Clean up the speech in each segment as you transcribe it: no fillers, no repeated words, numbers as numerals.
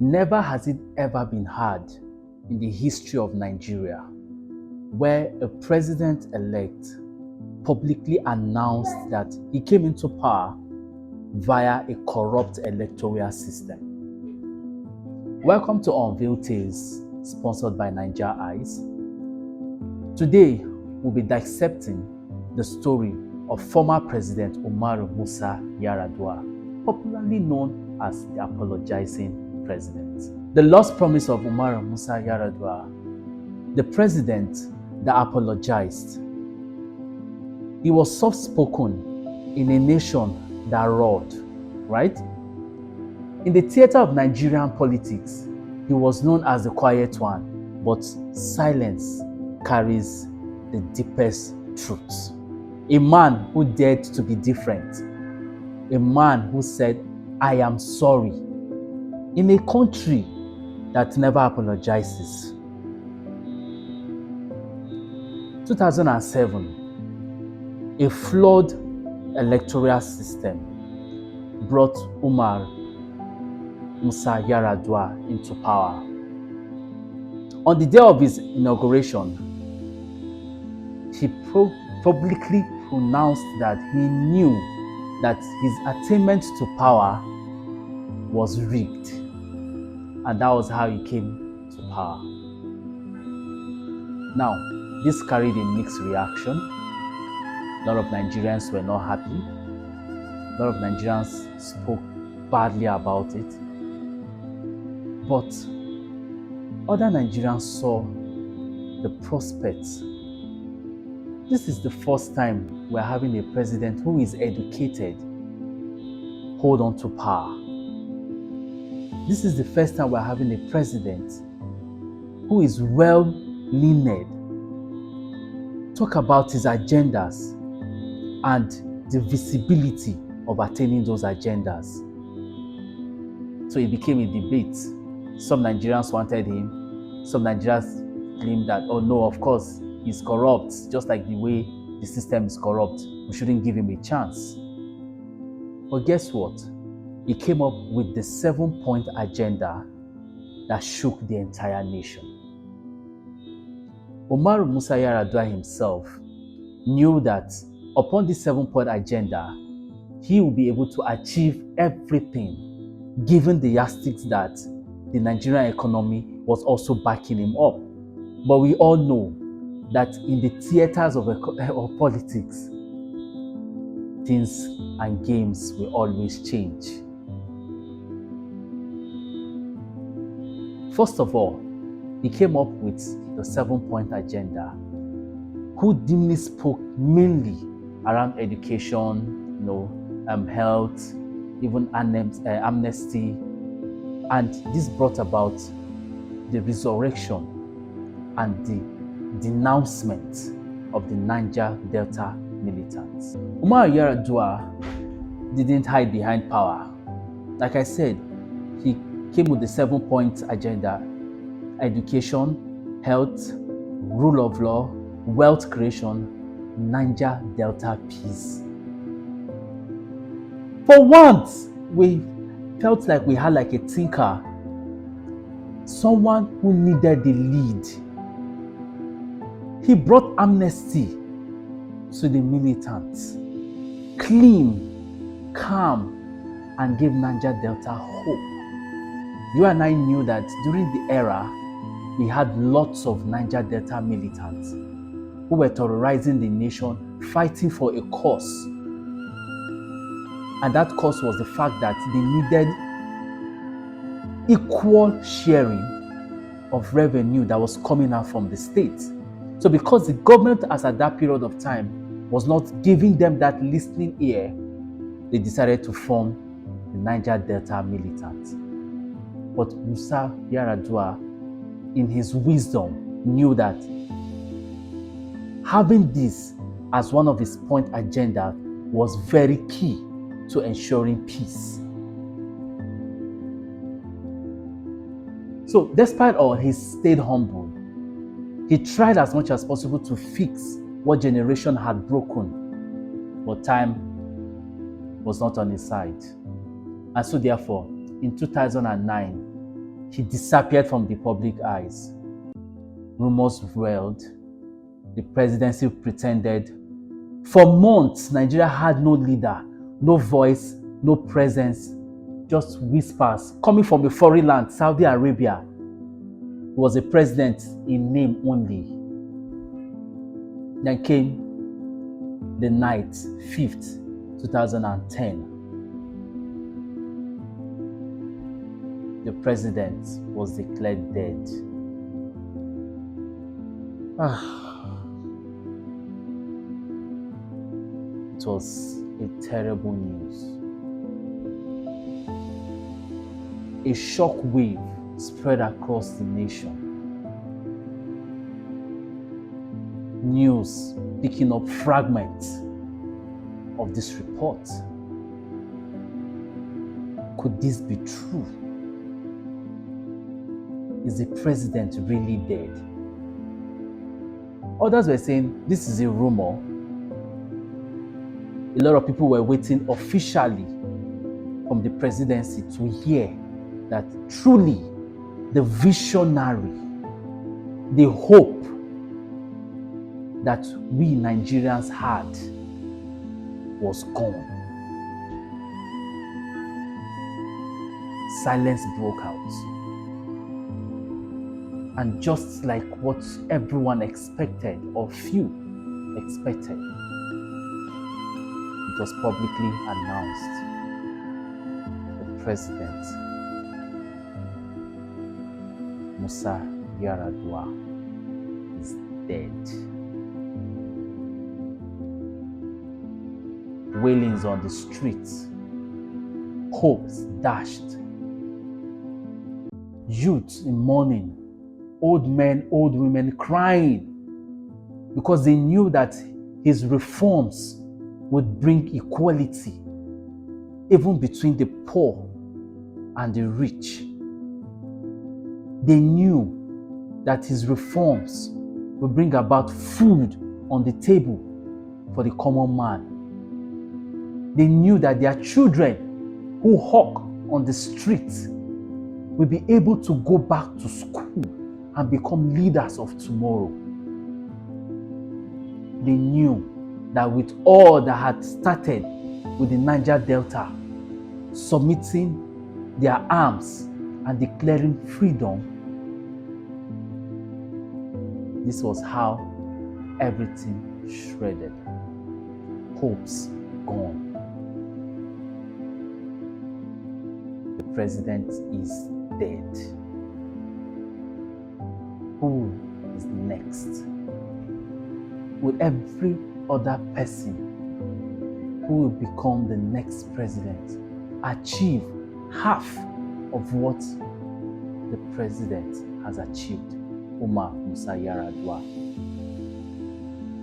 Never has it ever been had in the history of Nigeria where a president-elect publicly announced that he came into power via a corrupt electoral system. Welcome to Unveiled Tales, sponsored by Niger Eyes. Today, we'll be dissecting the story of former President Umaru Musa Yar'Adua, popularly known as the Apologizing President. The lost promise of Umaru Musa Yar'Adua, the president that apologized. He was soft-spoken in a nation that roared, right? In the theater of Nigerian politics, he was known as the quiet one, but silence carries the deepest truths. A man who dared to be different. A man who said, "I am sorry," in a country that never apologizes. 2007, a flawed electoral system brought Umaru Musa Yar'Adua into power. On the day of his inauguration, he publicly pronounced that he knew that his attainment to power was rigged, and that was how he came to power. Now, this carried a mixed reaction. A lot of Nigerians were not happy. A lot of Nigerians spoke badly about it. But other Nigerians saw the prospects. This is the first time we're having a president who is educated hold on to power. This is the first time we're having a president who is well-learned, talk about his agendas and the visibility of attaining those agendas. So it became a debate. Some Nigerians wanted him. Some Nigerians claimed that, oh no, of course, he's corrupt, just like the way the system is corrupt. We shouldn't give him a chance. But guess what? He came up with the 7-point agenda that shook the entire nation. Umaru Musa Yar'Adua himself knew that upon this 7-point agenda, he will be able to achieve everything, given the yardsticks that the Nigerian economy was also backing him up. But we all know that in the theaters of politics, things and games will always change. First of all, he came up with the 7-point agenda, who dimly spoke mainly around education, health, even amnesty, and this brought about the resurrection and the denouncement of the Niger Delta militants. Umaru Yar'Adua didn't hide behind power. Like I said, he came with the 7-point agenda: education, health, rule of law, wealth creation, Niger Delta peace. For once, we felt like we had like a thinker, someone who needed the lead. He brought amnesty to the militants, clean, calm, and gave Niger Delta hope. You and I knew that during the era, we had lots of Niger Delta militants who were terrorizing the nation, fighting for a cause. And that cause was the fact that they needed equal sharing of revenue that was coming out from the state. So because the government, as at that period of time, was not giving them that listening ear, they decided to form the Niger Delta militants. But Musa Yar'Adua, in his wisdom, knew that having this as one of his point agenda was very key to ensuring peace. So despite all, he stayed humble. He tried as much as possible to fix what generation had broken, but time was not on his side. And so therefore, in 2009, He disappeared from the public eyes. Rumors swirled. The presidency pretended. For months, Nigeria had no leader, no voice, no presence, just whispers coming from a foreign land, Saudi Arabia. He was a president in name only. Then came the night, 5th, 2010. The president was declared dead. It was a terrible news. A shock wave spread across the nation. News picking up fragments of this report. Could this be true? Is the president really dead? Others were saying this is a rumor. A lot of people were waiting officially from the presidency to hear that truly the visionary, the hope that we Nigerians had was gone. Silence broke out. And just like what everyone expected, or few expected, it was publicly announced. The president, Musa Yar'Adua, is dead. Wailings on the streets, hopes dashed, youth in mourning, old men, old women crying because they knew that his reforms would bring equality even between the poor and the rich. They knew that his reforms would bring about food on the table for the common man. They knew that their children who hawk on the streets will be able to go back to school and become leaders of tomorrow. They knew that with all that had started with the Niger Delta, submitting their arms and declaring freedom, this was how everything shredded. Hopes gone. The president is dead. Who is next? Will every other person who will become the next president achieve half of what the president has achieved? Umaru Musa Yar'Adua.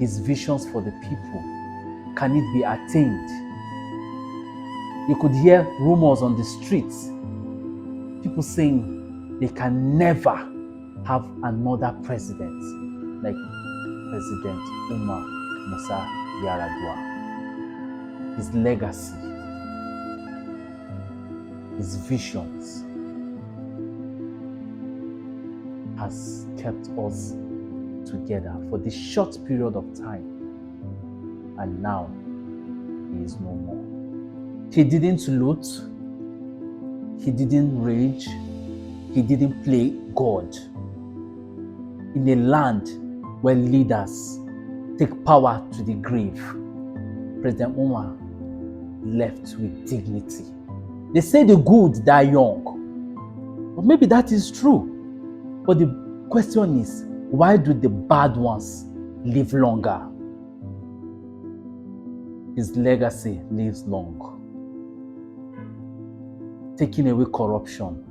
His visions for the people, can it be attained? You could hear rumors on the streets, people saying they can never have another president like President Umaru Musa Yar'Adua. His legacy, his visions has kept us together for this short period of time, and now he is no more. He didn't loot, he didn't rage, he didn't play God. In a land where leaders take power to the grave, President Umar left with dignity. They say the good die young, but maybe that is true. But the question is, why do the bad ones live longer? His legacy lives long. Taking away corruption.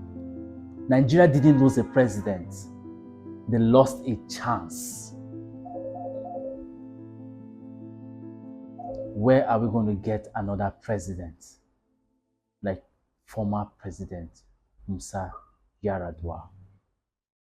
Nigeria didn't lose a president. They lost a chance. Where are we going to get another president like former President Musa Yar'Adua?